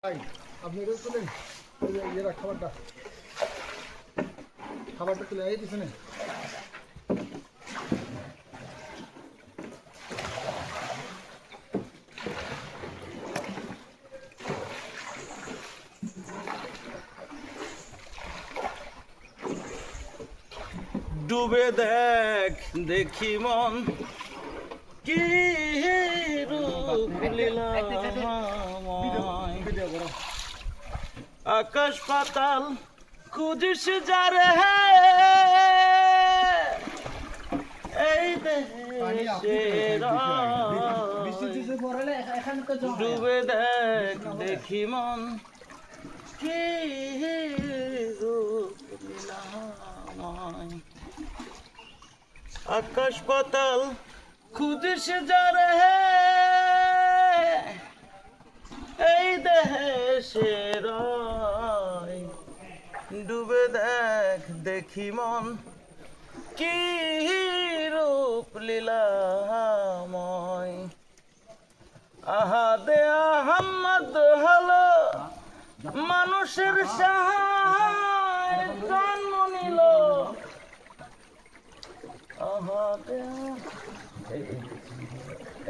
আপনি এটা তুলেন ইয়েরা খাবারটা তুলে এই পিছনে ডুবে দেখ দেখি মন কি রূপ লীলাময়। আকাশ পাতাল খুঁজিস যারে এই দেশের ডুবে দেখ দেখি মন কি রূপ লীলাময়। আকাশ পাতাল খুঁজিস যারে এই দেশের ডুবে দেখ দেখি মন কি রূপ লীলাময়। আহাদে আহম্মদ হলো মানুষের সাহায্য জন্ম নিল।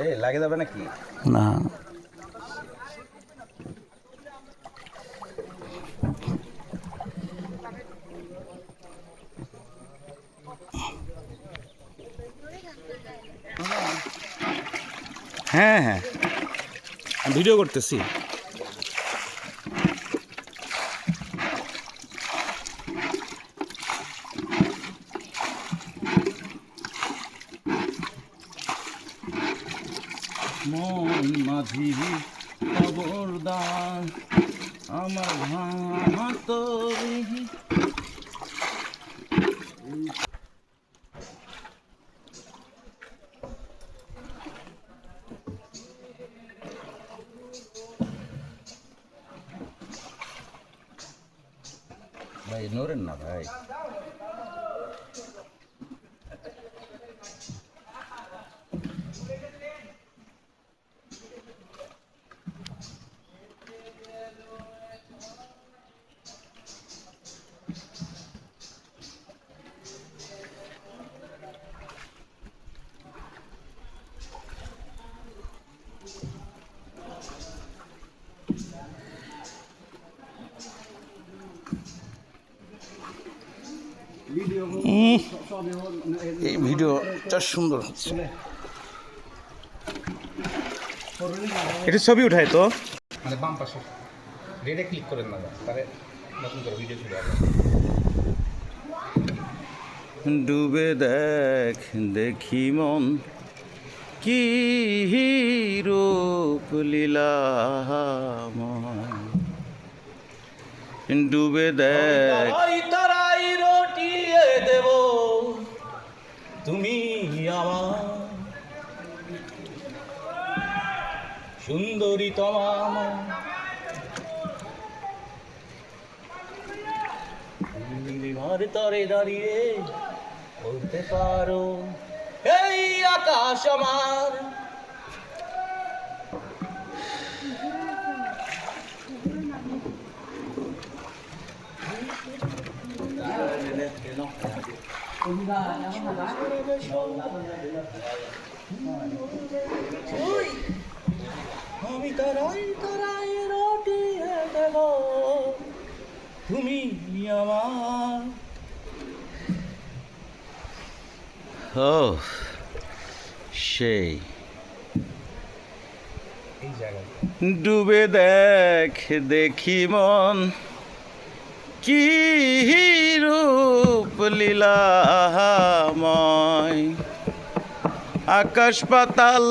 এই লাগে যাবে নাকি না? হ্যাঁ হ্যাঁ ভিডিও করতেছি। মন মাঝি খবরদার আমার ভাতরি ভাই নড়েন না ভাই। এই ভিডিওটা সুন্দর হচ্ছে। এটা ছবি উঠায় তো মানে বাম পাশে রেডে ক্লিক করেন না তাহলে নতুন করে ভিডিও চলে আসবে। ডুবে দেখ দেখি মন কি রূপ লীলাময়। ডুবে দেখ তারাই রটিয়ে দেব তুমি আমার সুন্দরী তমাম। ঘর তরে দাঁড়িয়ে বলতে পারো এই আকাশ আমার। আমি তারাই তারাই রটিয়ে দেব তুমি আমার। ও সেই ডুবে দেখ দেখি মন কি রূপ লীলাময়। আকাশ পাতাল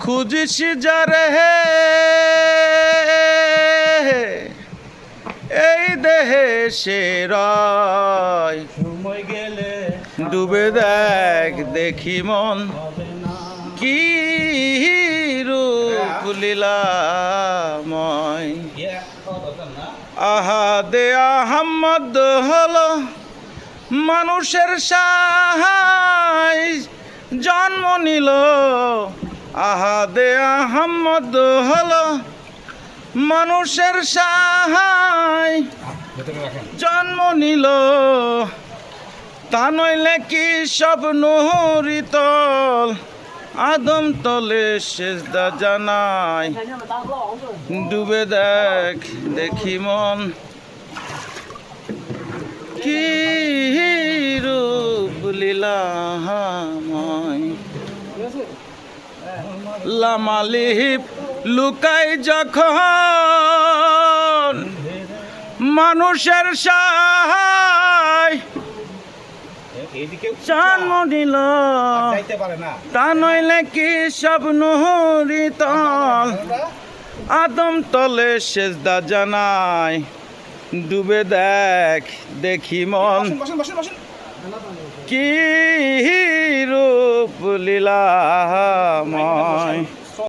খুঁজিস যারে এই দেশের সময় গেলে ডুবে দেখ দেখি মন কি রূপ লীলাময়। আহাদে আহম্মদ হলো মানুষের সাহায্য জন্ম নিল। আহাদে আহম্মদ হলো মানুষের সাহায় ভেতরে রাখেন। জন্ম নিল, তা নইলে কি সব নহরিতল, আদম তলে সেজদা জানাই, ডুবে দেখ দেখি মন, কি রূপ লীলাময়। লামালিপ লুকাই যখন মানুষের সাহায় এইদিকে জন্ম নিল, যাইতে পারে না। তা নইলে কি সব নহরিতল, আদম তলে সেজদা জানাই, ডুবে দেখ দেখি মন, বসেন বসেন বসেন। কি রূপ লীলাময়।